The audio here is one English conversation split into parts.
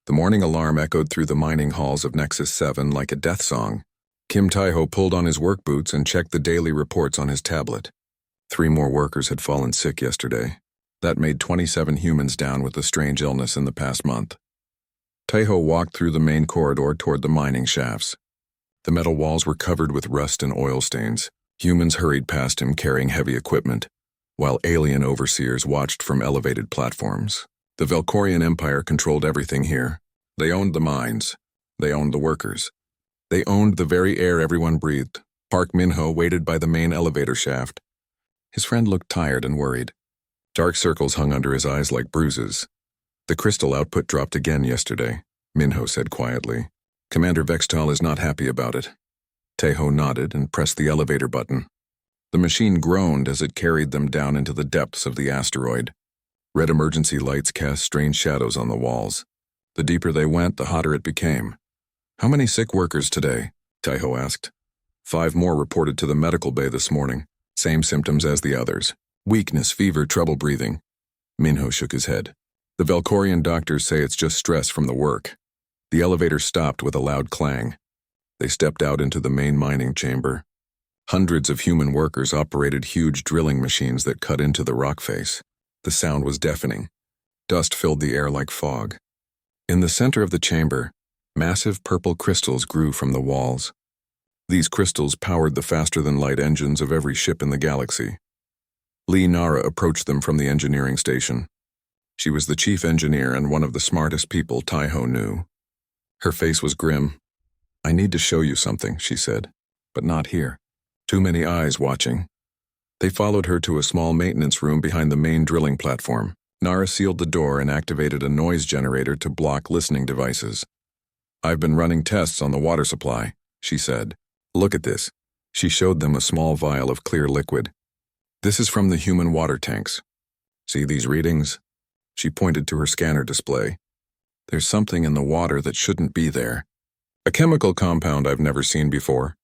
The morning alarm echoed through the mining halls of Nexus 7 like a death song. Kim Taiho pulled on his work boots and checked the daily reports on his tablet. 3 more workers had fallen sick yesterday. That made 27 humans down with the strange illness in the past month. Taiho walked through the main corridor toward the mining shafts. The metal walls were covered with rust and oil stains. Humans hurried past him carrying heavy equipment, while alien overseers watched from elevated platforms. The Velkorian Empire controlled everything here. They owned the mines. They owned the workers. They owned the very air everyone breathed. Park Minho waited by the main elevator shaft. His friend looked tired and worried. Dark circles hung under his eyes like bruises. The crystal output dropped again yesterday, Minho said quietly. Commander Vextal is not happy about it. Taiho nodded and pressed the elevator button. The machine groaned as it carried them down into the depths of the asteroid. Red emergency lights cast strange shadows on the walls. The deeper they went, the hotter it became. How many sick workers today? Taiho asked. 5 more reported to the medical bay this morning. Same symptoms as the others. Weakness, fever, trouble breathing. Minho shook his head. The Velkorian doctors say it's just stress from the work. The elevator stopped with a loud clang. They stepped out into the main mining chamber. Hundreds of human workers operated huge drilling machines that cut into the rock face. The sound was deafening. Dust filled the air like fog. In the center of the chamber, massive purple crystals grew from the walls. These crystals powered the faster-than-light engines of every ship in the galaxy. Lee Nara approached them from the engineering station. She was the chief engineer and one of the smartest people Taiho knew. Her face was grim. "I need to show you something," she said, "but not here. Too many eyes watching." They followed her to a small maintenance room behind the main drilling platform. Nara sealed the door and activated a noise generator to block listening devices. "I've been running tests on the water supply," she said. "Look at this." She showed them a small vial of clear liquid. "This is from the human water tanks. See these readings?" She pointed to her scanner display. "There's something in the water that shouldn't be there. A chemical compound I've never seen before."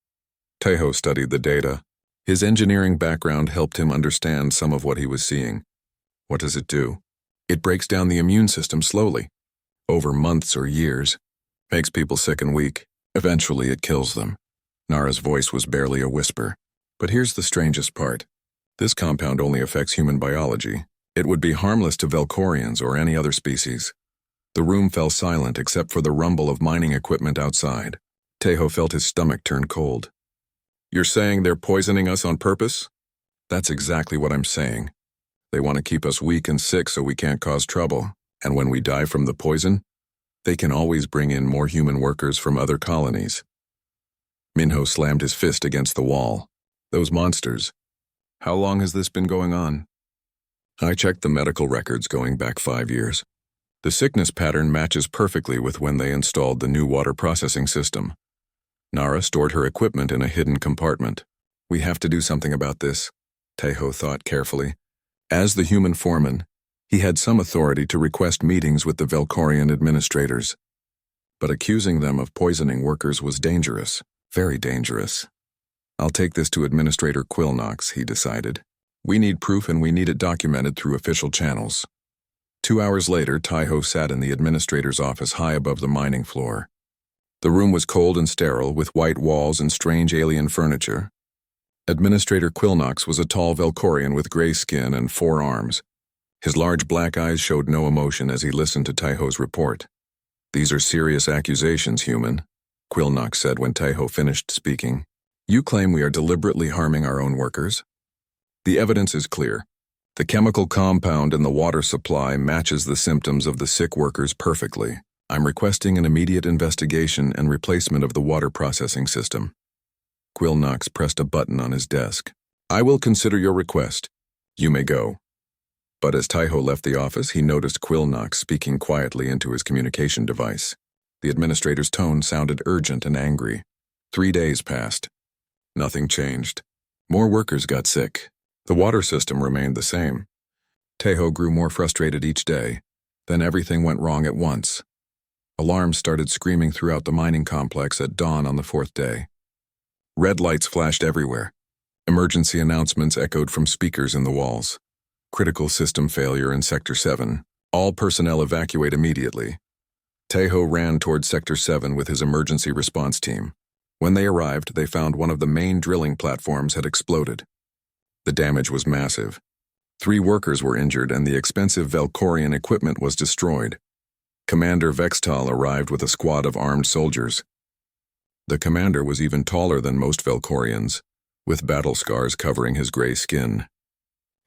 Taiho studied the data. His engineering background helped him understand some of what he was seeing. What does it do? It breaks down the immune system slowly, over months or years. Makes people sick and weak. Eventually it kills them. Nara's voice was barely a whisper. But here's the strangest part. This compound only affects human biology. It would be harmless to Velkorians or any other species. The room fell silent except for the rumble of mining equipment outside. Taiho felt his stomach turn cold. "You're saying they're poisoning us on purpose?" "That's exactly what I'm saying. They want to keep us weak and sick so we can't cause trouble. And when we die from the poison, they can always bring in more human workers from other colonies." Minho slammed his fist against the wall. "Those monsters. How long has this been going on?" "I checked the medical records going back 5 years. The sickness pattern matches perfectly with when they installed the new water processing system. Nara stored her equipment in a hidden compartment. We have to do something about this," Taiho thought carefully. As the human foreman, he had some authority to request meetings with the Velkorian administrators. But accusing them of poisoning workers was dangerous, very dangerous. "I'll take this to Administrator Quillnox," he decided. "We need proof and we need it documented through official channels." 2 hours later, Taiho sat in the administrator's office high above the mining floor. The room was cold and sterile, with white walls and strange alien furniture. Administrator Quillnox was a tall Velkorian with gray skin and 4 arms. His large black eyes showed no emotion as he listened to Taiho's report. "These are serious accusations, human," Quillnox said when Taiho finished speaking. "You claim we are deliberately harming our own workers?" "The evidence is clear. The chemical compound in the water supply matches the symptoms of the sick workers perfectly. I'm requesting an immediate investigation and replacement of the water processing system." Quillnox pressed a button on his desk. "I will consider your request. You may go." But as Taiho left the office, he noticed Quillnox speaking quietly into his communication device. The administrator's tone sounded urgent and angry. 3 days passed. Nothing changed. More workers got sick. The water system remained the same. Taiho grew more frustrated each day. Then everything went wrong at once. Alarms started screaming throughout the mining complex at dawn on the 4th day. Red lights flashed everywhere. Emergency announcements echoed from speakers in the walls. Critical system failure in Sector 7. All personnel evacuate immediately. Taiho ran toward Sector 7 with his emergency response team. When they arrived, they found one of the main drilling platforms had exploded. The damage was massive. 3 workers were injured and the expensive Velkorian equipment was destroyed. Commander Vextal arrived with a squad of armed soldiers. The commander was even taller than most Velkorians, with battle scars covering his gray skin.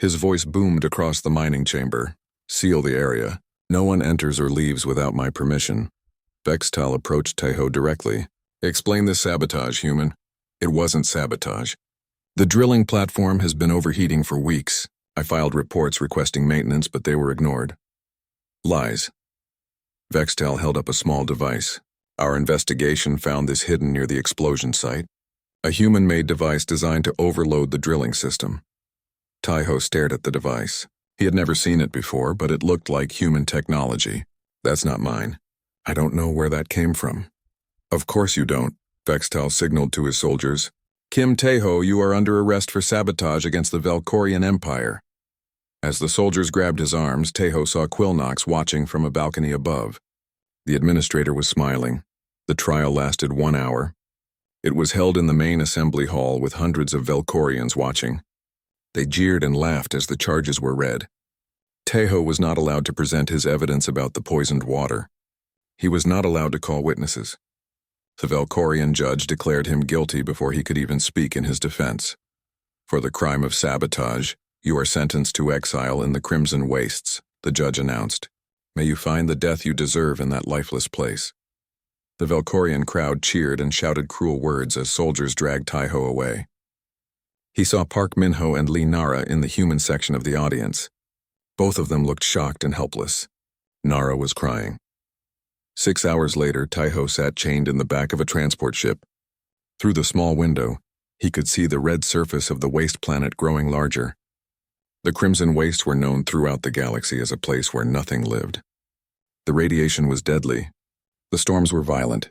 His voice boomed across the mining chamber. "Seal the area. No one enters or leaves without my permission." Vextal approached Taiho directly. "Explain this sabotage, human." "It wasn't sabotage. The drilling platform has been overheating for weeks. I filed reports requesting maintenance, but they were ignored." "Lies." Vextal held up a small device. "Our investigation found this hidden near the explosion site. A human-made device designed to overload the drilling system." Taiho stared at the device. He had never seen it before, but it looked like human technology. "That's not mine. I don't know where that came from." "Of course you don't," Vextal signaled to his soldiers. "Kim Taiho, you are under arrest for sabotage against the Velkorian Empire." As the soldiers grabbed his arms, Taiho saw Quilnox watching from a balcony above. The administrator was smiling. The trial lasted 1 hour. It was held in the main assembly hall with hundreds of Velkorians watching. They jeered and laughed as the charges were read. Taiho was not allowed to present his evidence about the poisoned water. He was not allowed to call witnesses. The Velkorian judge declared him guilty before he could even speak in his defense. "For the crime of sabotage, you are sentenced to exile in the Crimson Wastes," the judge announced. "May you find the death you deserve in that lifeless place." The Velkorian crowd cheered and shouted cruel words as soldiers dragged Taiho away. He saw Park Minho and Lee Nara in the human section of the audience. Both of them looked shocked and helpless. Nara was crying. 6 hours later, Taiho sat chained in the back of a transport ship. Through the small window, he could see the red surface of the waste planet growing larger. The Crimson Wastes were known throughout the galaxy as a place where nothing lived. The radiation was deadly. The storms were violent.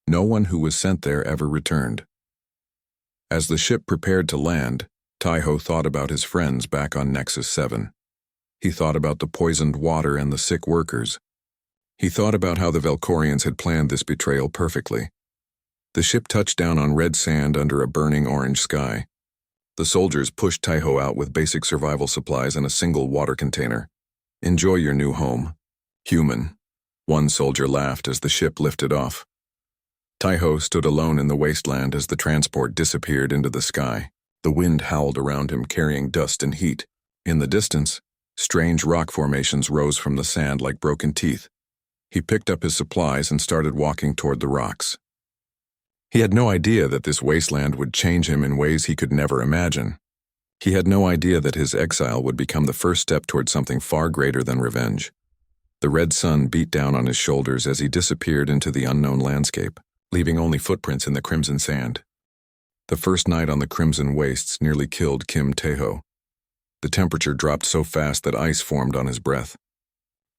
No one who was sent there ever returned. As the ship prepared to land, Taiho thought about his friends back on Nexus 7. He thought about the poisoned water and the sick workers. He thought about how the Velkorians had planned this betrayal perfectly. The ship touched down on red sand under a burning orange sky. The soldiers pushed Taiho out with basic survival supplies and a single water container. "Enjoy your new home, human." One soldier laughed as the ship lifted off. Taiho stood alone in the wasteland as the transport disappeared into the sky. The wind howled around him, carrying dust and heat. In the distance, strange rock formations rose from the sand like broken teeth. He picked up his supplies and started walking toward the rocks. He had no idea that this wasteland would change him in ways he could never imagine. He had no idea that his exile would become the first step toward something far greater than revenge. The red sun beat down on his shoulders as he disappeared into the unknown landscape, leaving only footprints in the crimson sand. The first night on the Crimson Wastes nearly killed Kim Taiho. The temperature dropped so fast that ice formed on his breath.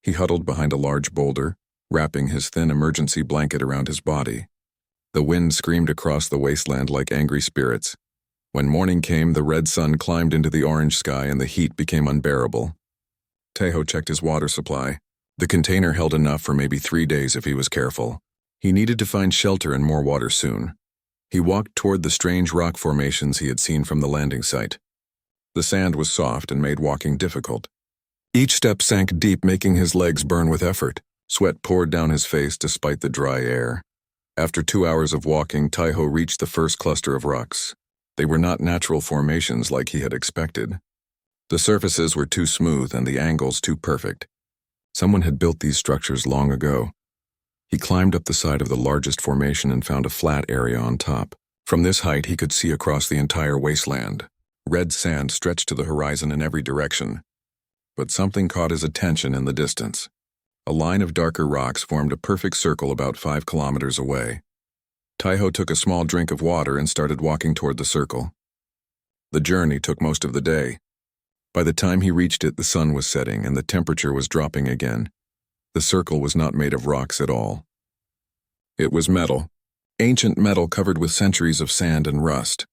He huddled behind a large boulder, wrapping his thin emergency blanket around his body. The wind screamed across the wasteland like angry spirits. When morning came, the red sun climbed into the orange sky and the heat became unbearable. Taiho checked his water supply. The container held enough for maybe 3 days if he was careful. He needed to find shelter and more water soon. He walked toward the strange rock formations he had seen from the landing site. The sand was soft and made walking difficult. Each step sank deep, making his legs burn with effort. Sweat poured down his face despite the dry air. After 2 hours of walking, Taiho reached the first cluster of rocks. They were not natural formations like he had expected. The surfaces were too smooth and the angles too perfect. Someone had built these structures long ago. He climbed up the side of the largest formation and found a flat area on top. From this height, he could see across the entire wasteland. Red sand stretched to the horizon in every direction. But something caught his attention in the distance. A line of darker rocks formed a perfect circle about 5 kilometers away. Taiho took a small drink of water and started walking toward the circle. The journey took most of the day. By the time he reached it, the sun was setting and the temperature was dropping again. The circle was not made of rocks at all. It was metal. Ancient metal covered with centuries of sand and rust.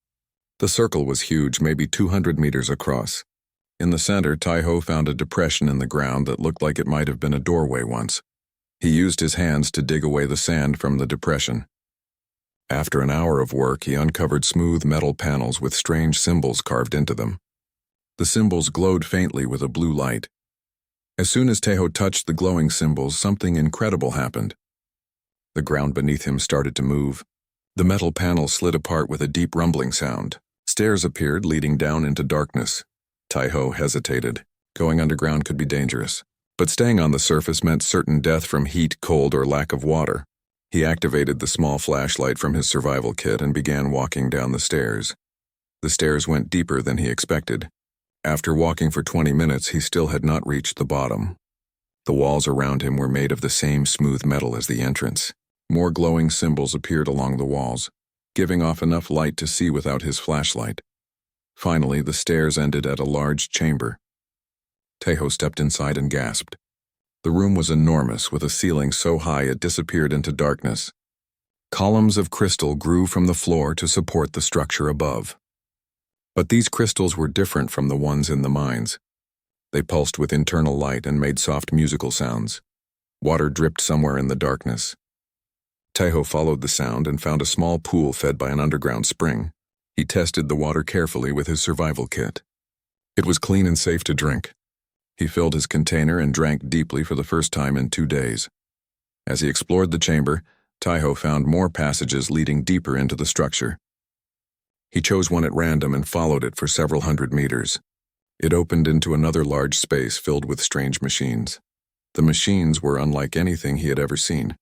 The circle was huge, maybe 200 meters across. In the center, Taiho found a depression in the ground that looked like it might have been a doorway once. He used his hands to dig away the sand from the depression. After an hour of work, he uncovered smooth metal panels with strange symbols carved into them. The symbols glowed faintly with a blue light. As soon as Tahoe touched the glowing symbols, something incredible happened. The ground beneath him started to move. The metal panels slid apart with a deep rumbling sound. Stairs appeared, leading down into darkness. Tahoe hesitated. Going underground could be dangerous. But staying on the surface meant certain death from heat, cold, or lack of water. He activated the small flashlight from his survival kit and began walking down the stairs. The stairs went deeper than he expected. After walking for 20 minutes, he still had not reached the bottom. The walls around him were made of the same smooth metal as the entrance. More glowing symbols appeared along the walls, giving off enough light to see without his flashlight. Finally, the stairs ended at a large chamber. Tahoe stepped inside and gasped. The room was enormous, with a ceiling so high it disappeared into darkness. Columns of crystal grew from the floor to support the structure above. But these crystals were different from the ones in the mines. They pulsed with internal light and made soft musical sounds. Water dripped somewhere in the darkness. Tahoe followed the sound and found a small pool fed by an underground spring. He tested the water carefully with his survival kit. It was clean and safe to drink. He filled his container and drank deeply for the first time in 2 days. As he explored the chamber, Tahoe found more passages leading deeper into the structure. He chose one at random and followed it for several hundred meters. It opened into another large space filled with strange machines. The machines were unlike anything he had ever seen.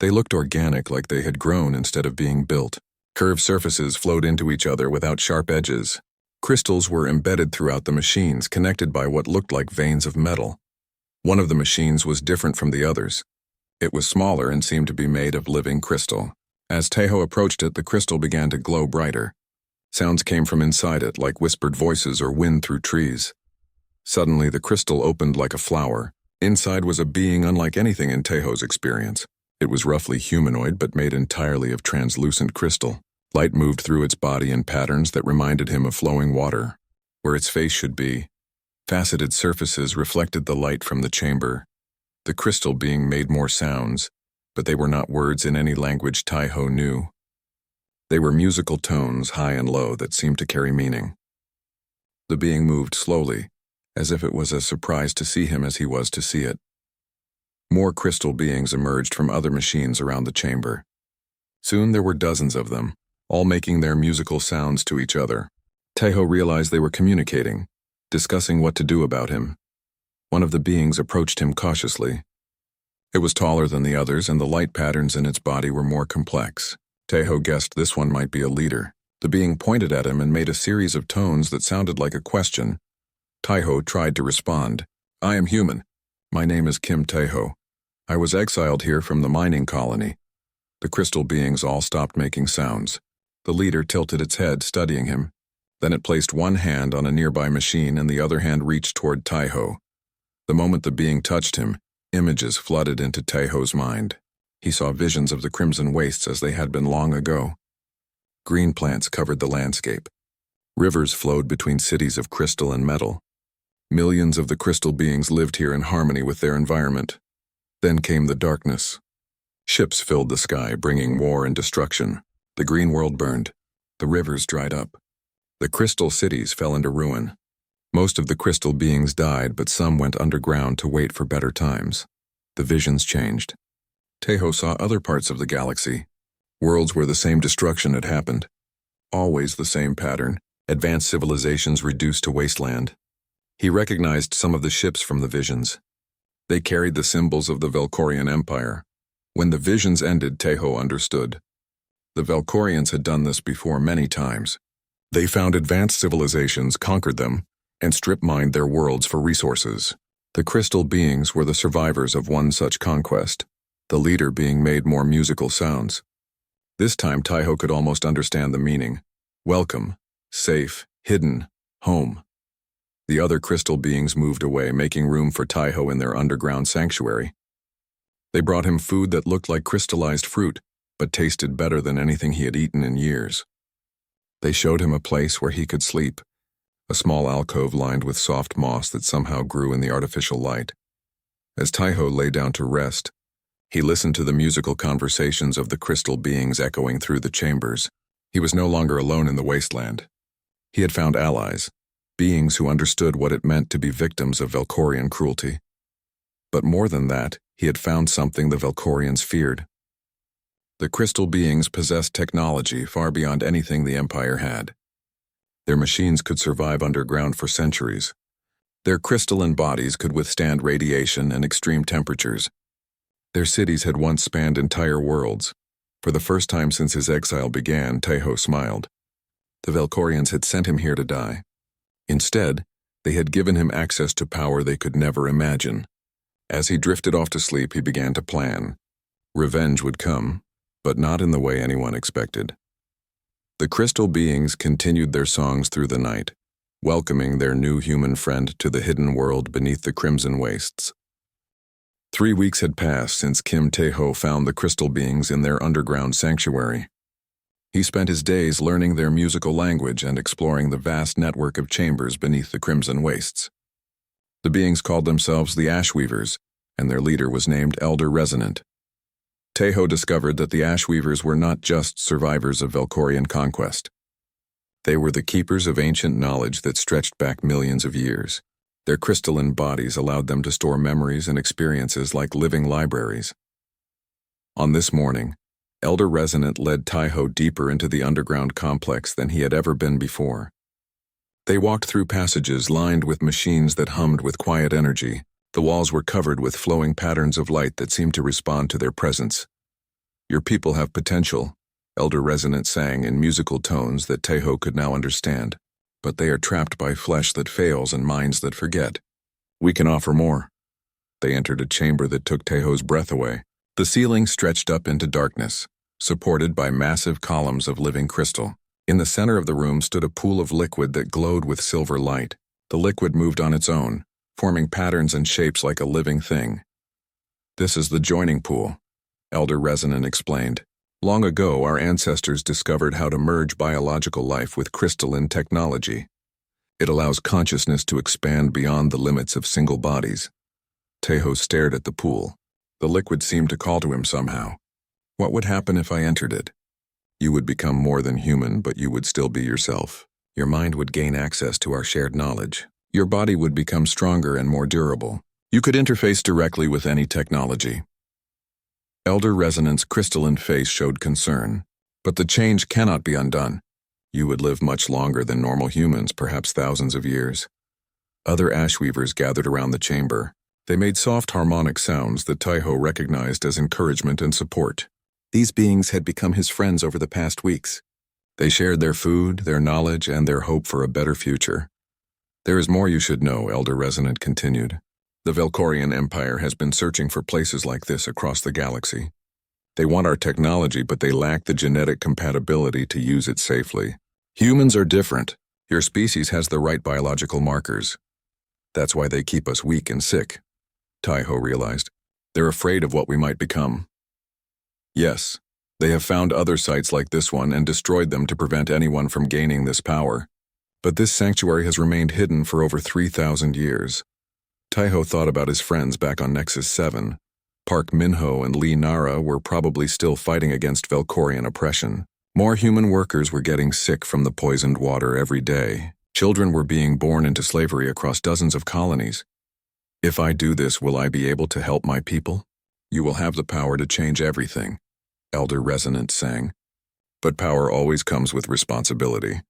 They looked organic, like they had grown instead of being built. Curved surfaces flowed into each other without sharp edges. Crystals were embedded throughout the machines, connected by what looked like veins of metal. One of the machines was different from the others. It was smaller and seemed to be made of living crystal. As Tahoe approached it, the crystal began to glow brighter. Sounds came from inside it, like whispered voices or wind through trees. Suddenly, the crystal opened like a flower. Inside was a being unlike anything in Tahoe's experience. It was roughly humanoid, but made entirely of translucent crystal. Light moved through its body in patterns that reminded him of flowing water. Where its face should be, faceted surfaces reflected the light from the chamber. The crystal being made more sounds, but they were not words in any language Tahoe knew. They were musical tones, high and low, that seemed to carry meaning. The being moved slowly, as if it was as surprised to see him as he was to see it. More crystal beings emerged from other machines around the chamber. Soon there were dozens of them, all making their musical sounds to each other. Tahoe realized they were communicating, discussing what to do about him. One of the beings approached him cautiously. It was taller than the others, and the light patterns in its body were more complex. Tahoe guessed this one might be a leader. The being pointed at him and made a series of tones that sounded like a question. Tahoe tried to respond. "I am human. My name is Kim Tahoe. I was exiled here from the mining colony." The crystal beings all stopped making sounds. The leader tilted its head, studying him. Then it placed one hand on a nearby machine and the other hand reached toward Tahoe. The moment the being touched him, images flooded into Tahoe's mind. He saw visions of the crimson wastes as they had been long ago. Green plants covered the landscape. Rivers flowed between cities of crystal and metal. Millions of the crystal beings lived here in harmony with their environment. Then came the darkness. Ships filled the sky, bringing war and destruction. The green world burned. The rivers dried up. The crystal cities fell into ruin. Most of the crystal beings died, but some went underground to wait for better times. The visions changed. Tahoe saw other parts of the galaxy, worlds where the same destruction had happened. Always the same pattern, advanced civilizations reduced to wasteland. He recognized some of the ships from the visions. They carried the symbols of the Velkorian Empire. When the visions ended, Tahoe understood. The Velkorians had done this before many times. They found advanced civilizations, conquered them, and strip-mined their worlds for resources. The crystal beings were the survivors of one such conquest, the leader being made more musical sounds. This time Tahoe could almost understand the meaning. Welcome, safe, hidden, home. The other crystal beings moved away, making room for Tahoe in their underground sanctuary. They brought him food that looked like crystallized fruit, but tasted better than anything he had eaten in years. They showed him a place where he could sleep, a small alcove lined with soft moss that somehow grew in the artificial light. As Tahoe lay down to rest, He listened to the musical conversations of the crystal beings echoing through the chambers. He was no longer alone in the wasteland. He had found allies, beings who understood what it meant to be victims of Velkorian cruelty. But more than that, he had found something the Velkorians feared. The crystal beings possessed technology far beyond anything the Empire had. Their machines could survive underground for centuries. Their crystalline bodies could withstand radiation and extreme temperatures. Their cities had once spanned entire worlds. For the first time since his exile began, Taeho smiled. The Velkorians had sent him here to die. Instead, they had given him access to power they could never imagine. As he drifted off to sleep, he began to plan. Revenge would come, but not in the way anyone expected. The crystal beings continued their songs through the night, welcoming their new human friend to the hidden world beneath the crimson wastes. 3 weeks had passed since Kim Taeho found the crystal beings in their underground sanctuary. He spent his days learning their musical language and exploring the vast network of chambers beneath the crimson wastes. The beings called themselves the Ashweavers, and their leader was named Elder Resonant. Taeho discovered that the Ashweavers were not just survivors of Velkorian conquest. They were the keepers of ancient knowledge that stretched back millions of years. Their crystalline bodies allowed them to store memories and experiences like living libraries. On this morning, Elder Resonant led Taeho deeper into the underground complex than he had ever been before. They walked through passages lined with machines that hummed with quiet energy. The walls were covered with flowing patterns of light that seemed to respond to their presence. "Your people have potential," Elder Resonant sang in musical tones that Taeho could now understand. "But they are trapped by flesh that fails and minds that forget. We can offer more." They entered a chamber that took Taeho's breath away. The ceiling stretched up into darkness, supported by massive columns of living crystal. In the center of the room stood a pool of liquid that glowed with silver light. The liquid moved on its own, forming patterns and shapes like a living thing. "This is the joining pool," Elder Resonant explained. "Long ago, our ancestors discovered how to merge biological life with crystalline technology. It allows consciousness to expand beyond the limits of single bodies." Taeho stared at the pool. The liquid seemed to call to him somehow. "What would happen if I entered it? You would become more than human, but you would still be yourself. Your mind would gain access to our shared knowledge. Your body would become stronger and more durable. You could interface directly with any technology." Elder Resonant's crystalline face showed concern. "But the change cannot be undone. You would live much longer than normal humans, perhaps thousands of years." Other Ashweavers gathered around the chamber. They made soft harmonic sounds that Taeho recognized as encouragement and support. These beings had become his friends over the past weeks. They shared their food, their knowledge, and their hope for a better future. "There is more you should know," Elder Resonant continued. "The Velkorian Empire has been searching for places like this across the galaxy. They want our technology, but they lack the genetic compatibility to use it safely. Humans are different. Your species has the right biological markers. That's why they keep us weak and sick," Taeho realized. "They're afraid of what we might become." "Yes, they have found other sites like this one and destroyed them to prevent anyone from gaining this power. But this sanctuary has remained hidden for over 3,000 years. Taeho thought about his friends back on Nexus 7. Park Minho and Lee Nara were probably still fighting against Velkorian oppression. More human workers were getting sick from the poisoned water every day. Children were being born into slavery across dozens of colonies. "If I do this, will I be able to help my people?" "You will have the power to change everything," Elder Resonant sang. "But power always comes with responsibility.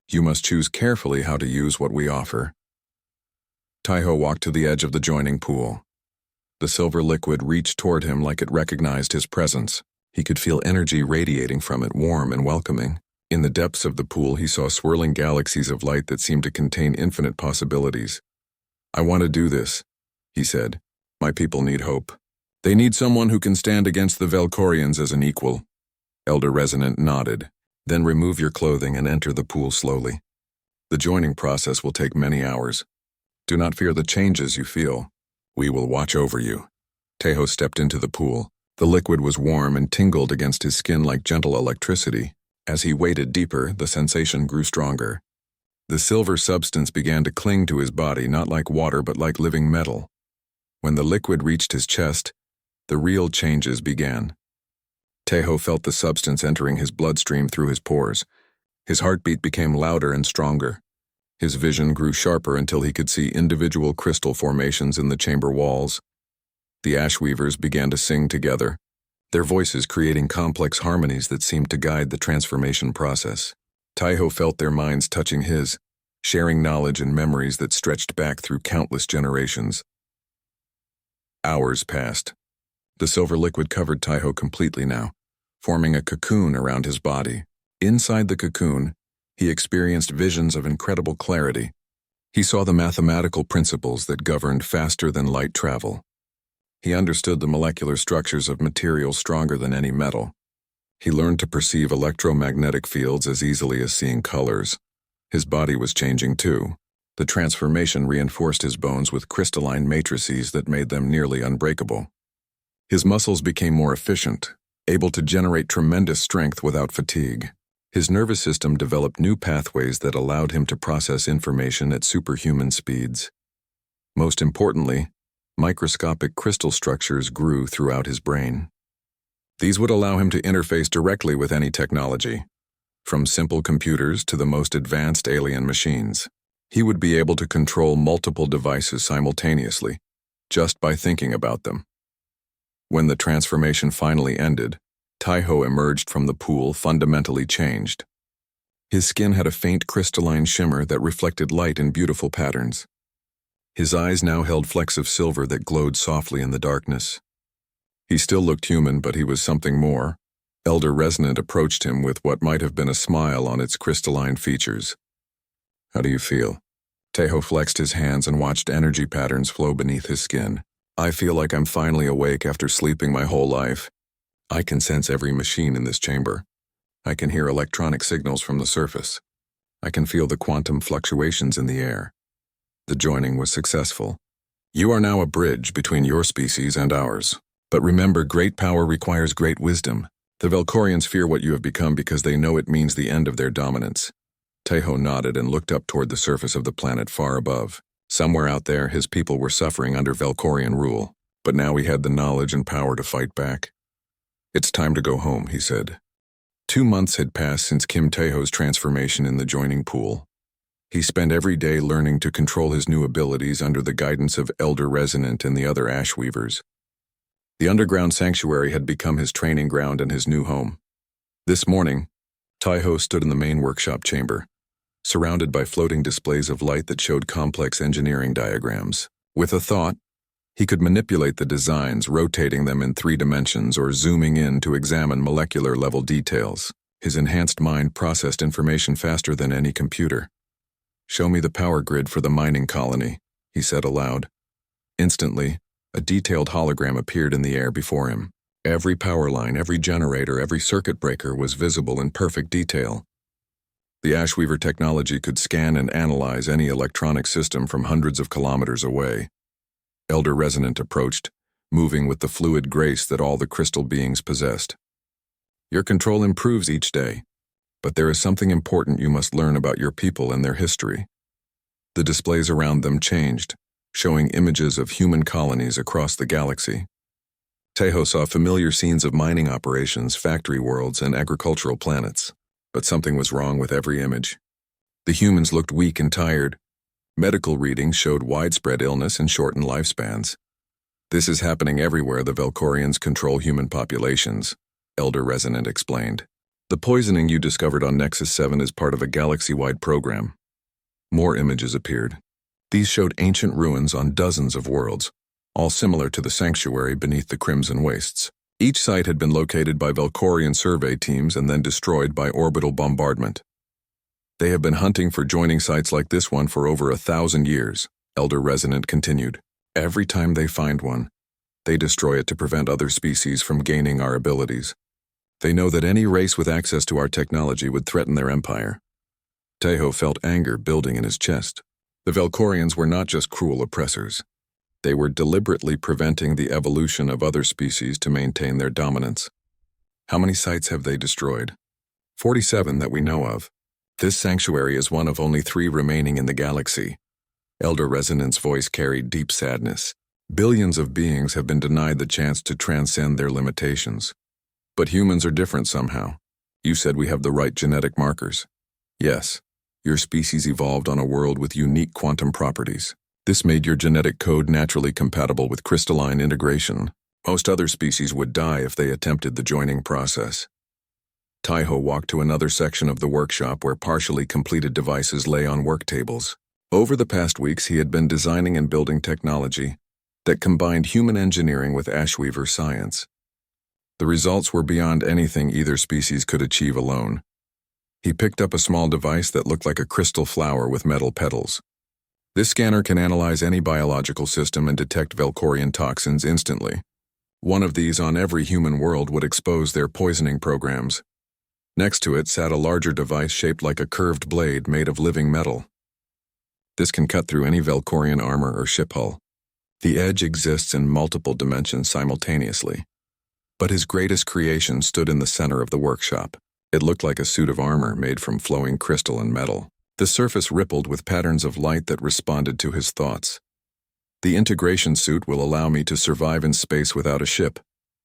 You must choose carefully how to use what we offer." Taeho walked to the edge of the joining pool. The silver liquid reached toward him like it recognized his presence. He could feel energy radiating from it, warm and welcoming. In the depths of the pool, he saw swirling galaxies of light that seemed to contain infinite possibilities. "I want to do this," he said. "My people need hope. They need someone who can stand against the Velkorians as an equal." Elder Resonant nodded. "Then remove your clothing and enter the pool slowly. The joining process will take many hours. Do not fear the changes you feel. We will watch over you." Taeho stepped into the pool. The liquid was warm and tingled against his skin like gentle electricity. As he waded deeper, the sensation grew stronger. The silver substance began to cling to his body, not like water but like living metal. When the liquid reached his chest, The real changes began. Taeho felt the substance entering his bloodstream through his pores. His heartbeat became louder and stronger. His vision grew sharper until he could see individual crystal formations in the chamber walls. The Ashweavers began to sing together, their voices creating complex harmonies that seemed to guide the transformation process. Taeho felt their minds touching his, sharing knowledge and memories that stretched back through countless generations. Hours passed. The silver liquid covered Taeho completely now, forming a cocoon around his body. Inside the cocoon, he experienced visions of incredible clarity. He saw the mathematical principles that governed faster-than-light travel. He understood the molecular structures of materials stronger than any metal. He learned to perceive electromagnetic fields as easily as seeing colors. His body was changing too. The transformation reinforced his bones with crystalline matrices that made them nearly unbreakable. His muscles became more efficient, able to generate tremendous strength without fatigue. His nervous system developed new pathways that allowed him to process information at superhuman speeds. Most importantly, microscopic crystal structures grew throughout his brain. These would allow him to interface directly with any technology, from simple computers to the most advanced alien machines. He would be able to control multiple devices simultaneously, just by thinking about them. When the transformation finally ended, Taeho emerged from the pool fundamentally changed. His skin had a faint crystalline shimmer that reflected light in beautiful patterns. His eyes now held flecks of silver that glowed softly in the darkness. He still looked human, but he was something more. Elder Resonant approached him with what might have been a smile on its crystalline features. "How do you feel?" Taeho flexed his hands and watched energy patterns flow beneath his skin. "I feel like I'm finally awake after sleeping my whole life. I can sense every machine in this chamber. I can hear electronic signals from the surface. I can feel the quantum fluctuations in the air." The joining was successful. "You are now a bridge between your species and ours. But remember, great power requires great wisdom. The Velkorians fear what you have become because they know it means the end of their dominance." Taeho nodded and looked up toward the surface of the planet far above. Somewhere out there, his people were suffering under Velkorian rule, but now he had the knowledge and power to fight back. "It's time to go home," he said. 2 months had passed since Kim Taeho's transformation in the joining pool. He spent every day learning to control his new abilities under the guidance of Elder Resonant and the other Ashweavers. The underground sanctuary had become his training ground and his new home. This morning, Taeho stood in the main workshop chamber, surrounded by floating displays of light that showed complex engineering diagrams. With a thought, he could manipulate the designs, rotating them in 3 dimensions or zooming in to examine molecular-level details. His enhanced mind processed information faster than any computer. "Show me the power grid for the mining colony," he said aloud. Instantly, a detailed hologram appeared in the air before him. Every power line, every generator, every circuit breaker was visible in perfect detail. The Ashweaver technology could scan and analyze any electronic system from hundreds of kilometers away. Elder Resonant approached, moving with the fluid grace that all the crystal beings possessed. "Your control improves each day, but there is something important you must learn about your people and their history." The displays around them changed, showing images of human colonies across the galaxy. Taeho saw familiar scenes of mining operations, factory worlds, and agricultural planets, but something was wrong with every image. The humans looked weak and tired. Medical readings showed widespread illness and shortened lifespans. "This is happening everywhere the Velkorians control human populations," Elder Resonant explained. "The poisoning you discovered on Nexus 7 is part of a galaxy-wide program." More images appeared. These showed ancient ruins on dozens of worlds, all similar to the sanctuary beneath the Crimson Wastes. Each site had been located by Velkorian survey teams and then destroyed by orbital bombardment. "They have been hunting for joining sites like this one for over 1,000 years, Elder Resonant continued. "Every time they find one, they destroy it to prevent other species from gaining our abilities. They know that any race with access to our technology would threaten their empire." Taeho felt anger building in his chest. The Velkorians were not just cruel oppressors. They were deliberately preventing the evolution of other species to maintain their dominance. "How many sites have they destroyed?" 47 that we know of. This sanctuary is one of only 3 remaining in the galaxy." Elder Resonant's voice carried deep sadness. Billions of beings have been denied the chance to transcend their limitations. But humans are different somehow. You said we have the right genetic markers. Yes, your species evolved on a world with unique quantum properties. This made your genetic code naturally compatible with crystalline integration. Most other species would die if they attempted the joining process. Taiho walked to another section of the workshop where partially completed devices lay on work tables. Over the past weeks, he had been designing and building technology that combined human engineering with HFY science. The results were beyond anything either species could achieve alone. He picked up a small device that looked like a crystal flower with metal petals. This scanner can analyze any biological system and detect Velkorian toxins instantly. One of these on every human world would expose their poisoning programs. Next to it sat a larger device shaped like a curved blade made of living metal. This can cut through any Velkorian armor or ship hull. The edge exists in multiple dimensions simultaneously. But his greatest creation stood in the center of the workshop. It looked like a suit of armor made from flowing crystal and metal. The surface rippled with patterns of light that responded to his thoughts. The integration suit will allow me to survive in space without a ship,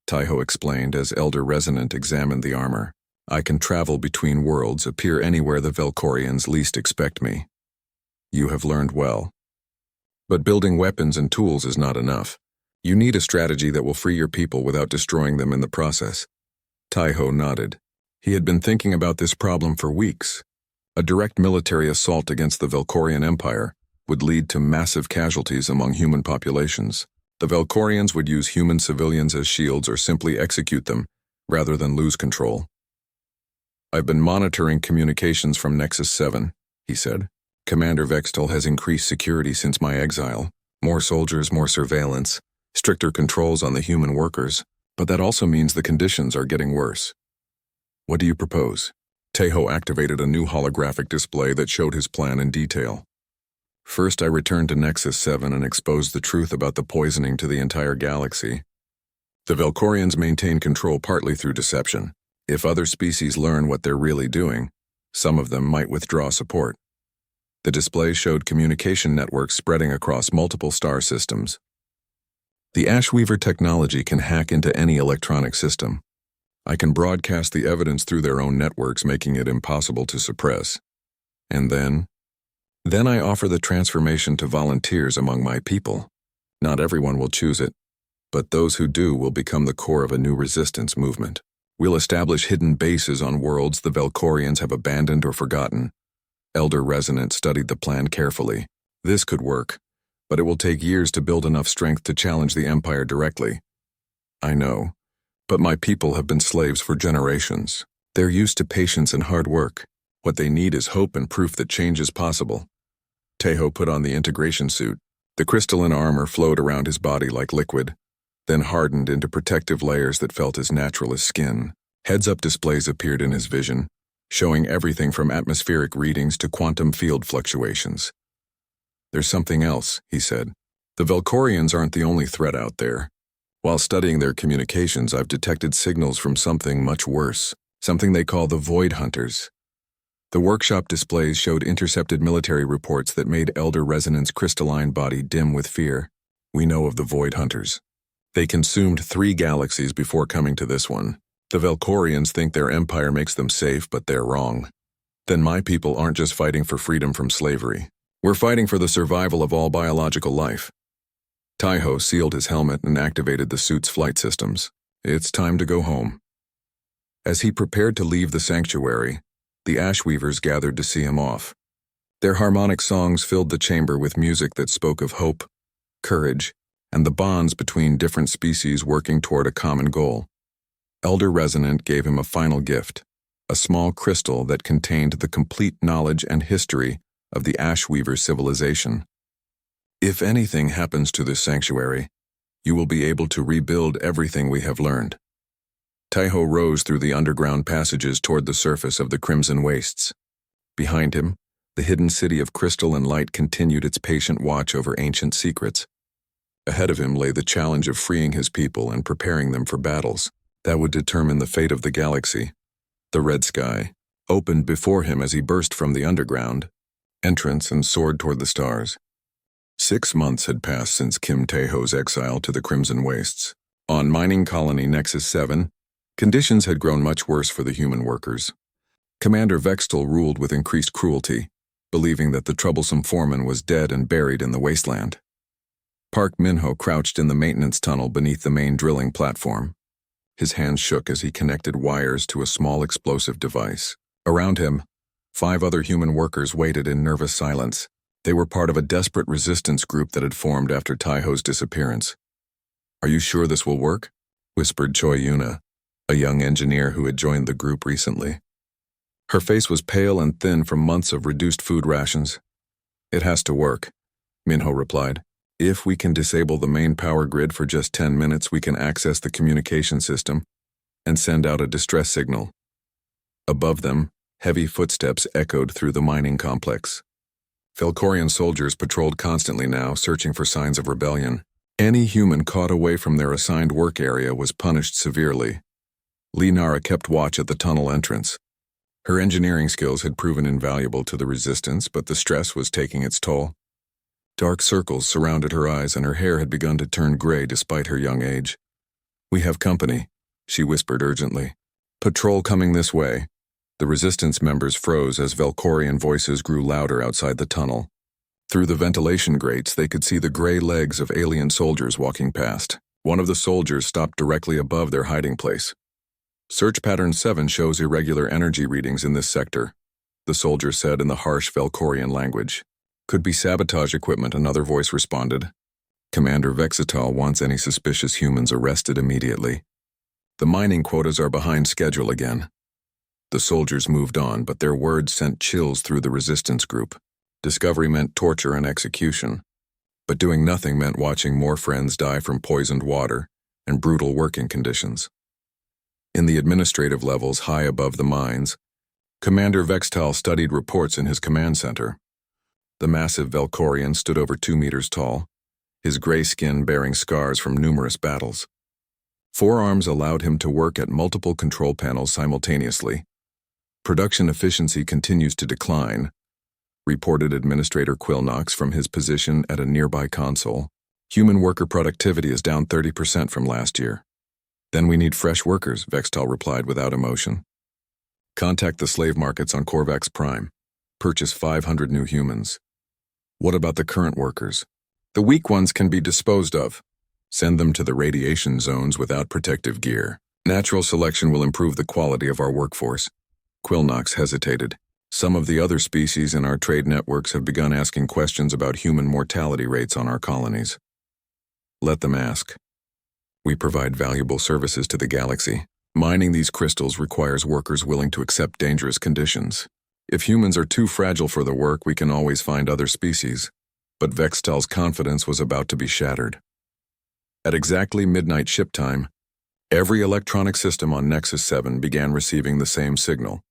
Taiho explained as Elder Resonant examined the armor. I can travel between worlds, appear anywhere the Velkorians least expect me. You have learned well. But building weapons and tools is not enough. You need a strategy that will free your people without destroying them in the process. Taiho nodded. He had been thinking about this problem for weeks. A direct military assault against the Velkorian Empire would lead to massive casualties among human populations. The Velkorians would use human civilians as shields or simply execute them, rather than lose control. I've been monitoring communications from Nexus 7, he said. Commander Vextel has increased security since my exile. More soldiers, more surveillance, stricter controls on the human workers, but that also means the conditions are getting worse. What do you propose? Taiho activated a new holographic display that showed his plan in detail. First, I returned to Nexus 7 and exposed the truth about the poisoning to the entire galaxy. The Velkorians maintain control partly through deception. If other species learn what they're really doing, some of them might withdraw support. The display showed communication networks spreading across multiple star systems. The Ashweaver technology can hack into any electronic system. I can broadcast the evidence through their own networks, making it impossible to suppress. And then I offer the transformation to volunteers among my people. Not everyone will choose it, but those who do will become the core of a new resistance movement. We'll establish hidden bases on worlds the Velkorians have abandoned or forgotten. Elder Resonant studied the plan carefully. This could work, but it will take years to build enough strength to challenge the Empire directly. I know, but my people have been slaves for generations. They're used to patience and hard work. What they need is hope and proof that change is possible. Taiho put on the integration suit. The crystalline armor flowed around his body like liquid, then hardened into protective layers that felt as natural as skin. Heads-up displays appeared in his vision, showing everything from atmospheric readings to quantum field fluctuations. There's something else, he said. The Velkorians aren't the only threat out there. While studying their communications, I've detected signals from something much worse, something they call the Void Hunters. The workshop displays showed intercepted military reports that made Elder Resonant's crystalline body dim with fear. We know of the Void Hunters. They consumed 3 galaxies before coming to this one. The Velkorians think their empire makes them safe, but they're wrong. Then my people aren't just fighting for freedom from slavery. We're fighting for the survival of all biological life. Taiho sealed his helmet and activated the suit's flight systems. It's time to go home. As he prepared to leave the sanctuary, the Ashweavers gathered to see him off. Their harmonic songs filled the chamber with music that spoke of hope, courage, and the bonds between different species working toward a common goal. Elder Resonant gave him a final gift, a small crystal that contained the complete knowledge and history of the Ashweaver civilization. If anything happens to this sanctuary, you will be able to rebuild everything we have learned. Taiho rose through the underground passages toward the surface of the Crimson Wastes. Behind him, the hidden city of crystal and light continued its patient watch over ancient secrets. Ahead of him lay the challenge of freeing his people and preparing them for battles that would determine the fate of the galaxy. The red sky opened before him as he burst from the underground entrance and soared toward the stars. 6 months had passed since Kim Tae-ho's exile to the Crimson Wastes. On mining colony Nexus 7, conditions had grown much worse for the human workers. Commander Vextal ruled with increased cruelty, believing that the troublesome foreman was dead and buried in the wasteland. Park Min-ho crouched in the maintenance tunnel beneath the main drilling platform. His hands shook as he connected wires to a small explosive device. Around him, 5 other human workers waited in nervous silence. They were part of a desperate resistance group that had formed after Tae-ho's disappearance. "Are you sure this will work?" whispered Choi Yuna, a young engineer who had joined the group recently. Her face was pale and thin from months of reduced food rations. "It has to work," Min-ho replied. "If we can disable the main power grid for just 10 minutes, we can access the communication system and send out a distress signal." Above them, heavy footsteps echoed through the mining complex. Velkorian soldiers patrolled constantly now, searching for signs of rebellion. Any human caught away from their assigned work area was punished severely. Lee Nara kept watch at the tunnel entrance. Her engineering skills had proven invaluable to the resistance, but the stress was taking its toll. Dark circles surrounded her eyes and her hair had begun to turn gray despite her young age. "We have company," she whispered urgently. "Patrol coming this way." The resistance members froze as Velkorian voices grew louder outside the tunnel. Through the ventilation grates, they could see the gray legs of alien soldiers walking past. One of the soldiers stopped directly above their hiding place. "Search pattern 7 shows irregular energy readings in this sector," the soldier said in the harsh Velkorian language. "Could be sabotage equipment," another voice responded. "Commander Vexital wants any suspicious humans arrested immediately. The mining quotas are behind schedule again." The soldiers moved on, but their words sent chills through the resistance group. Discovery meant torture and execution, but doing nothing meant watching more friends die from poisoned water and brutal working conditions. In the administrative levels high above the mines, Commander Vextal studied reports in his command center. The massive Velkorian stood over 2 meters tall, his gray skin bearing scars from numerous battles. 4 arms allowed him to work at multiple control panels simultaneously. "Production efficiency continues to decline," reported Administrator Quilnox from his position at a nearby console. "Human worker productivity is down 30% from last year." "Then we need fresh workers," Vextal replied without emotion. "Contact the slave markets on Korvax Prime. Purchase 500 new humans." "What about the current workers?" "The weak ones can be disposed of. Send them to the radiation zones without protective gear. Natural selection will improve the quality of our workforce." Quilnox hesitated. "Some of the other species in our trade networks have begun asking questions about human mortality rates on our colonies." "Let them ask. We provide valuable services to the galaxy. Mining these crystals requires workers willing to accept dangerous conditions. If humans are too fragile for the work, we can always find other species." But Vextal's confidence was about to be shattered. At exactly midnight ship time, every electronic system on Nexus 7 began receiving the same signal.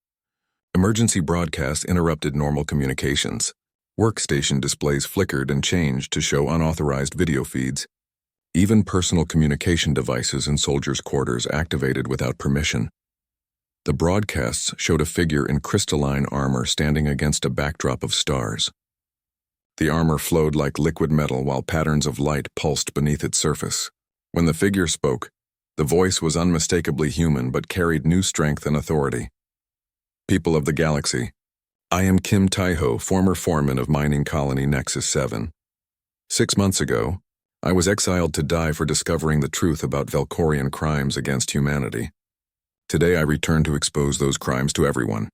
Emergency broadcasts interrupted normal communications. Workstation displays flickered and changed to show unauthorized video feeds. Even personal communication devices in soldiers' quarters activated without permission. The broadcasts showed a figure in crystalline armor standing against a backdrop of stars. The armor flowed like liquid metal while patterns of light pulsed beneath its surface. When the figure spoke, the voice was unmistakably human but carried new strength and authority. "People of the galaxy, I am Kim Tae-ho, former foreman of mining colony Nexus 7. 6 months ago, I was exiled to die for discovering the truth about Velkorian crimes against humanity. Today I return to expose those crimes to everyone."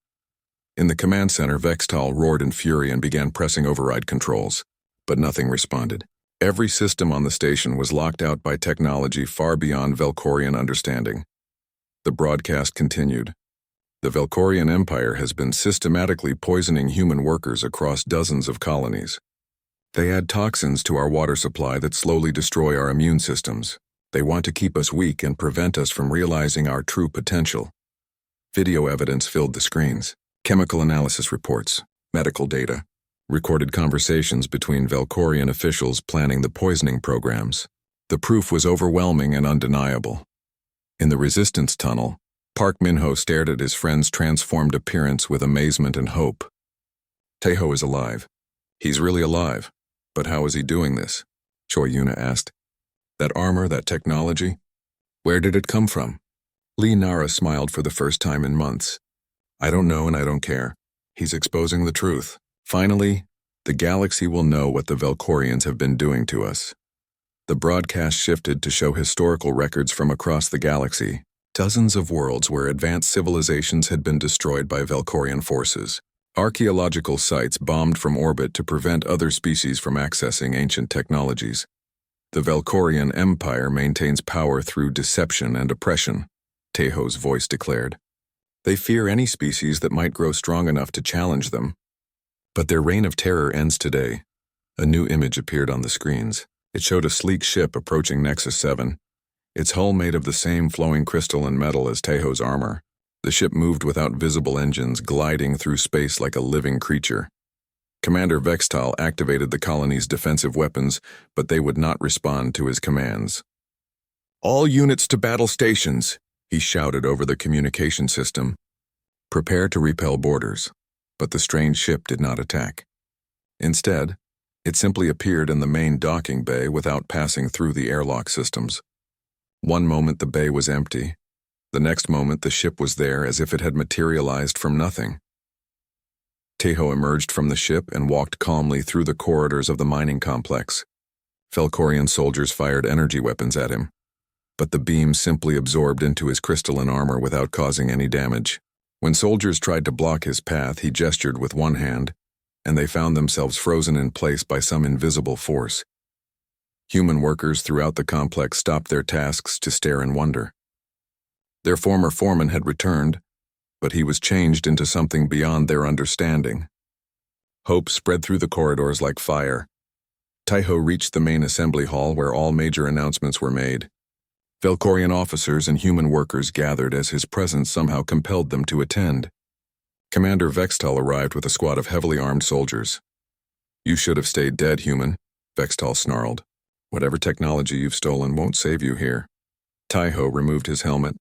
In the command center, Vextal roared in fury and began pressing override controls, but nothing responded. Every system on the station was locked out by technology far beyond Velkorian understanding. The broadcast continued. "The Velkorian Empire has been systematically poisoning human workers across dozens of colonies. They add toxins to our water supply that slowly destroy our immune systems. They want to keep us weak and prevent us from realizing our true potential." Video evidence filled the screens. Chemical analysis reports, medical data, recorded conversations between Velkorian officials planning the poisoning programs. The proof was overwhelming and undeniable. In the resistance tunnel, Park Min-ho stared at his friend's transformed appearance with amazement and hope. "Tae-ho is alive. He's really alive," But how is he doing this? Choi Yuna asked. That armor, that technology? Where did it come from? Lee Nara smiled for the first time in months. I don't know and I don't care. He's exposing the truth. Finally, the galaxy will know what the Velkorians have been doing to us. The broadcast shifted to show historical records from across the galaxy. Dozens of worlds where advanced civilizations had been destroyed by Velkorian forces. Archaeological sites bombed from orbit to prevent other species from accessing ancient technologies. The Velkorian Empire maintains power through deception and oppression, Taeho's voice declared. They fear any species that might grow strong enough to challenge them. But their reign of terror ends today. A new image appeared on the screens. It showed a sleek ship approaching Nexus 7, its hull made of the same flowing crystal and metal as Taeho's armor. The ship moved without visible engines, gliding through space like a living creature. Commander Vextal activated the colony's defensive weapons, but they would not respond to his commands. All units to battle stations, he shouted over the communication system. Prepare to repel boarders. But the strange ship did not attack. Instead, it simply appeared in the main docking bay without passing through the airlock systems. One moment the bay was empty. The next moment the ship was there as if it had materialized from nothing. Taeho emerged from the ship and walked calmly through the corridors of the mining complex. Velkorian soldiers fired energy weapons at him, but the beams simply absorbed into his crystalline armor without causing any damage. When soldiers tried to block his path, he gestured with one hand, and they found themselves frozen in place by some invisible force. Human workers throughout the complex stopped their tasks to stare in wonder. Their former foreman had returned, but he was changed into something beyond their understanding. Hope spread through the corridors like fire. Taeho reached the main assembly hall where all major announcements were made. Velkorian officers and human workers gathered as his presence somehow compelled them to attend. Commander Vextal arrived with a squad of heavily armed soldiers. You should have stayed dead, human, Vextal snarled. Whatever technology you've stolen won't save you here. Taeho removed his helmet,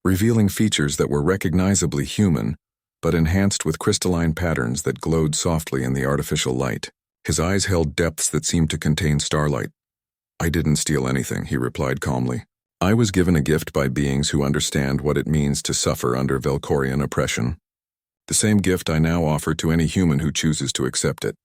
revealing features that were recognizably human, but enhanced with crystalline patterns that glowed softly in the artificial light. His eyes held depths that seemed to contain starlight. I didn't steal anything, he replied calmly. I was given a gift by beings who understand what it means to suffer under Velkorian oppression. The same gift I now offer to any human who chooses to accept it.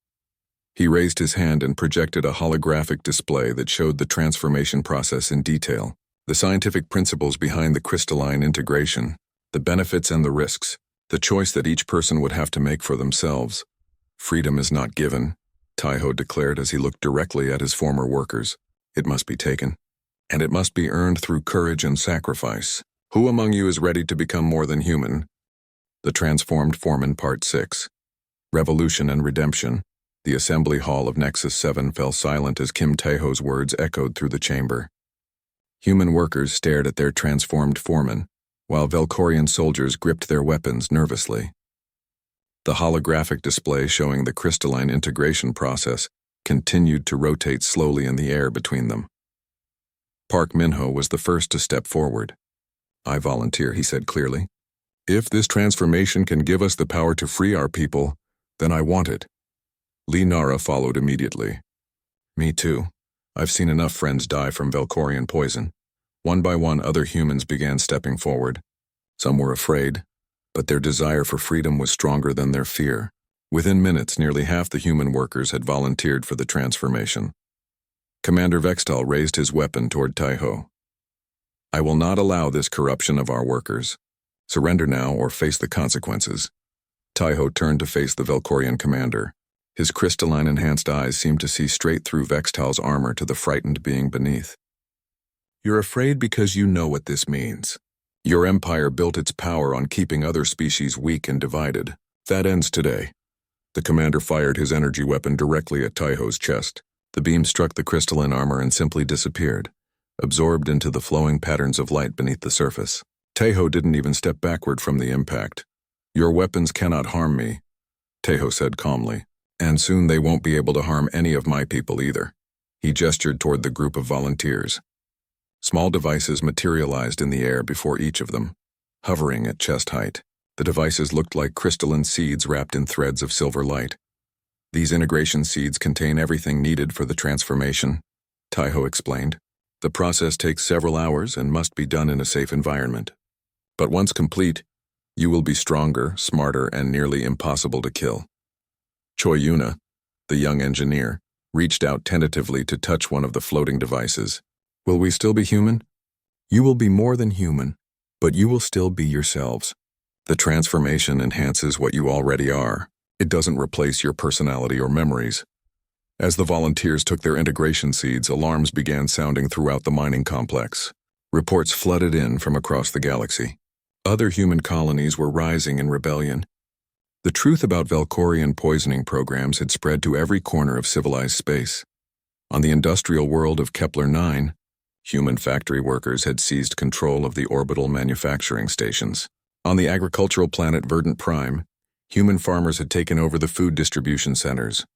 He raised his hand and projected a holographic display that showed the transformation process in detail. The scientific principles behind the crystalline integration, the benefits and the risks, the choice that each person would have to make for themselves. Freedom is not given, Taeho declared as he looked directly at his former workers. It must be taken. And it must be earned through courage and sacrifice. Who among you is ready to become more than human? The Transformed Foreman Part 6. Revolution and Redemption. The assembly hall of Nexus 7 fell silent as Kim Taeho's words echoed through the chamber. Human workers stared at their transformed foreman, while Velkorian soldiers gripped their weapons nervously. The holographic display showing the crystalline integration process continued to rotate slowly in the air between them. Park Minho was the first to step forward. I volunteer, he said clearly. If this transformation can give us the power to free our people, then I want it. Lee Nara followed immediately. Me too. I've seen enough friends die from Velkorian poison. One by one, other humans began stepping forward. Some were afraid, but their desire for freedom was stronger than their fear. Within minutes, nearly half the human workers had volunteered for the transformation. Commander Vextal raised his weapon toward Taeho. I will not allow this corruption of our workers. Surrender now or face the consequences. Taeho turned to face the Velkorian commander. His crystalline enhanced eyes seemed to see straight through Vextal's armor to the frightened being beneath. You're afraid because you know what this means. Your empire built its power on keeping other species weak and divided. That ends today. The commander fired his energy weapon directly at Taeho's chest. The beam struck the crystalline armor and simply disappeared, absorbed into the flowing patterns of light beneath the surface. Taeho didn't even step backward from the impact. Your weapons cannot harm me, Taeho said calmly. And soon they won't be able to harm any of my people either. He gestured toward the group of volunteers. Small devices materialized in the air before each of them, hovering at chest height. The devices looked like crystalline seeds wrapped in threads of silver light. These integration seeds contain everything needed for the transformation, Taiho explained. The process takes several hours and must be done in a safe environment. But once complete, you will be stronger, smarter, and nearly impossible to kill. Choi Yuna, the young engineer, reached out tentatively to touch one of the floating devices. Will we still be human? You will be more than human, but you will still be yourselves. The transformation enhances what you already are. It doesn't replace your personality or memories. As the volunteers took their integration seeds, alarms began sounding throughout the mining complex. Reports flooded in from across the galaxy. Other human colonies were rising in rebellion. The truth about Valkorian poisoning programs had spread to every corner of civilized space. On the industrial world of Kepler 9, human factory workers had seized control of the orbital manufacturing stations. On the agricultural planet Verdant Prime, human farmers had taken over the food distribution centers.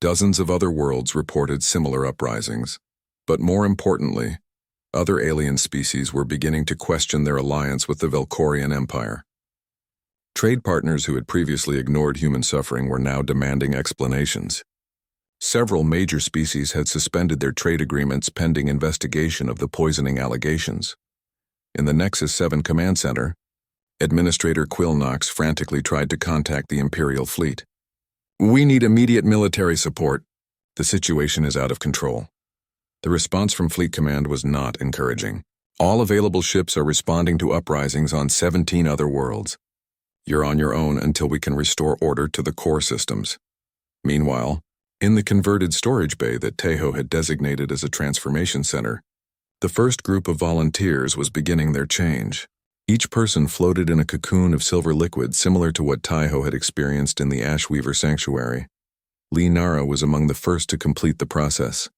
Dozens of other worlds reported similar uprisings. But more importantly, other alien species were beginning to question their alliance with the Valkorian Empire. Trade partners who had previously ignored human suffering were now demanding explanations. Several major species had suspended their trade agreements pending investigation of the poisoning allegations. In the Nexus 7 command center, Administrator Quill Knox frantically tried to contact the Imperial fleet. We need immediate military support. The situation is out of control. The response from Fleet Command was not encouraging. All available ships are responding to uprisings on 17 other worlds. You're on your own until we can restore order to the core systems. Meanwhile, in the converted storage bay that Taiho had designated as a transformation center, the first group of volunteers was beginning their change. Each person floated in a cocoon of silver liquid similar to what Taiho had experienced in the Ashweaver Sanctuary. Lee Nara was among the first to complete the process.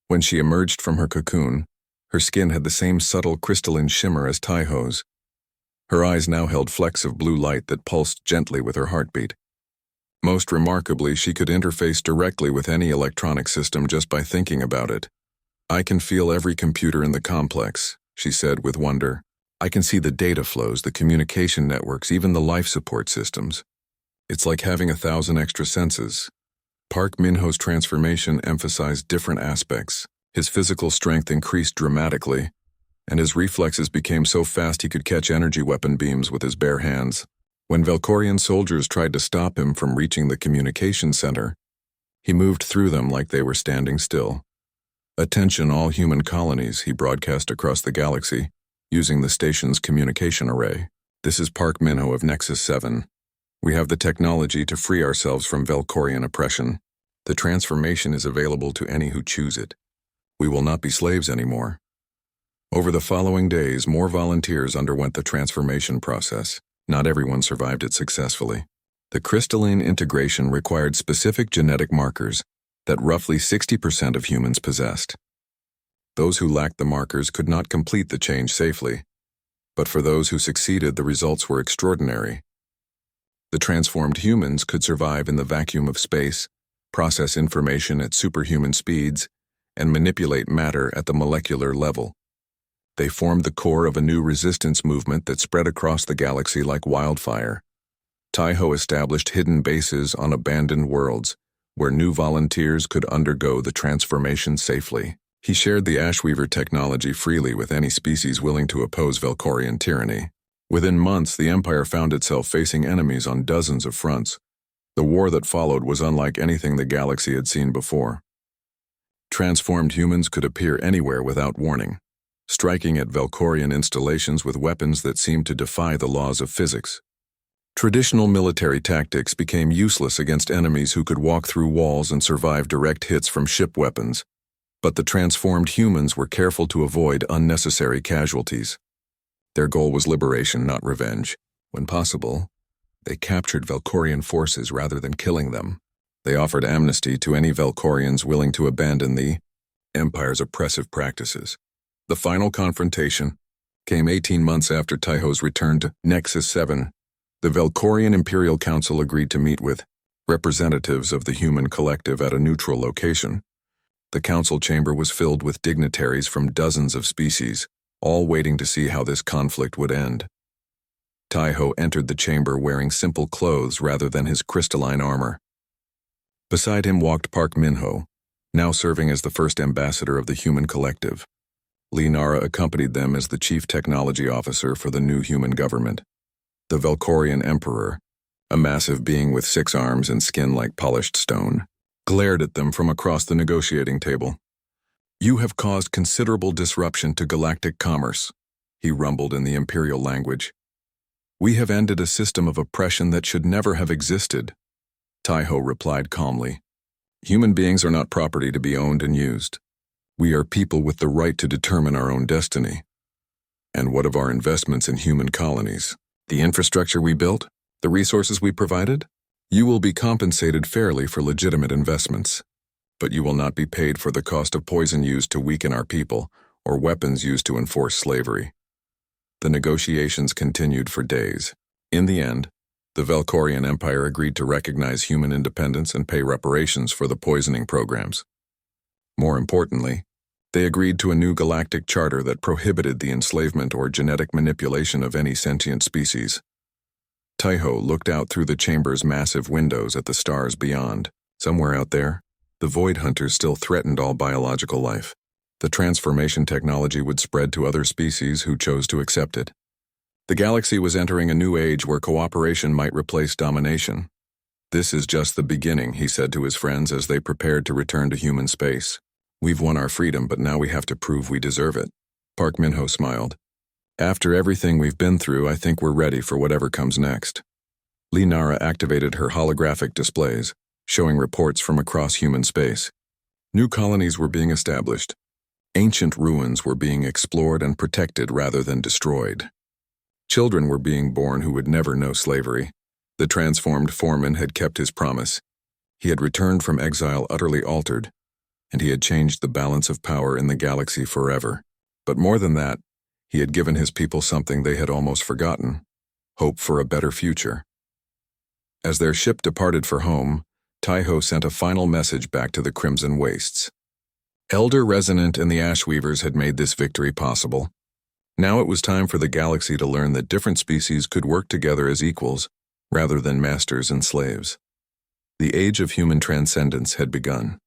When she emerged from her cocoon, her skin had the same subtle crystalline shimmer as Taiho's. Her eyes now held flecks of blue light that pulsed gently with her heartbeat. Most remarkably, she could interface directly with any electronic system just by thinking about it. I can feel every computer in the complex, she said with wonder. I can see the data flows, the communication networks, even the life support systems. It's like having 1,000 extra senses. Park Min-ho's transformation emphasized different aspects. His physical strength increased dramatically, and his reflexes became so fast he could catch energy weapon beams with his bare hands. When Valkorian soldiers tried to stop him from reaching the communication center, he moved through them like they were standing still. Attention all human colonies, he broadcast across the galaxy, using the station's communication array. This is Park Min-ho of Nexus 7. We have the technology to free ourselves from Valkorian oppression. The transformation is available to any who choose it. We will not be slaves anymore. Over the following days, more volunteers underwent the transformation process. Not everyone survived it successfully. The crystalline integration required specific genetic markers that roughly 60% of humans possessed. Those who lacked the markers could not complete the change safely, but for those who succeeded, the results were extraordinary. The transformed humans could survive in the vacuum of space, process information at superhuman speeds, and manipulate matter at the molecular level. They formed the core of a new resistance movement that spread across the galaxy like wildfire. Taiho established hidden bases on abandoned worlds, where new volunteers could undergo the transformation safely. He shared the Ashweaver technology freely with any species willing to oppose Valkorian tyranny. Within months, the Empire found itself facing enemies on dozens of fronts. The war that followed was unlike anything the galaxy had seen before. Transformed humans could appear anywhere without warning, striking at Valkorian installations with weapons that seemed to defy the laws of physics. Traditional military tactics became useless against enemies who could walk through walls and survive direct hits from ship weapons. But the transformed humans were careful to avoid unnecessary casualties. Their goal was liberation, not revenge. When possible, they captured Valkorian forces rather than killing them. They offered amnesty to any Valkorians willing to abandon the Empire's oppressive practices. The final confrontation came 18 months after Taiho's return to Nexus 7. The Valkorian Imperial Council agreed to meet with representatives of the human collective at a neutral location. The council chamber was filled with dignitaries from dozens of species, all waiting to see how this conflict would end. Taiho entered the chamber wearing simple clothes rather than his crystalline armor. Beside him walked Park Min-ho, now serving as the first ambassador of the Human Collective. Lee Nara accompanied them as the chief technology officer for the new human government. The Velkorian Emperor, a massive being with 6 arms and skin like polished stone, glared at them from across the negotiating table. "You have caused considerable disruption to galactic commerce," he rumbled in the imperial language. "We have ended a system of oppression that should never have existed." Taiho replied calmly, "Human beings are not property to be owned and used. We are people with the right to determine our own destiny. And what of our investments in human colonies? The infrastructure we built? The resources we provided? You will be compensated fairly for legitimate investments. But you will not be paid for the cost of poison used to weaken our people or weapons used to enforce slavery." The negotiations continued for days. In the end, the Velkorian Empire agreed to recognize human independence and pay reparations for the poisoning programs. More importantly, they agreed to a new galactic charter that prohibited the enslavement or genetic manipulation of any sentient species. Taiho looked out through the chamber's massive windows at the stars beyond. Somewhere out there, the Void Hunters still threatened all biological life. The transformation technology would spread to other species who chose to accept it. The galaxy was entering a new age where cooperation might replace domination. "This is just the beginning," he said to his friends as they prepared to return to human space. "We've won our freedom, but now we have to prove we deserve it." Park Min-ho smiled. "After everything we've been through, I think we're ready for whatever comes next." Lee Nara activated her holographic displays, showing reports from across human space. New colonies were being established. Ancient ruins were being explored and protected rather than destroyed. Children were being born who would never know slavery. The transformed foreman had kept his promise. He had returned from exile utterly altered, and he had changed the balance of power in the galaxy forever. But more than that, he had given his people something they had almost forgotten: hope for a better future. As their ship departed for home, Taiho sent a final message back to the Crimson Wastes. Elder Resonant and the Ashweavers had made this victory possible. Now it was time for the galaxy to learn that different species could work together as equals, rather than masters and slaves. The age of human transcendence had begun.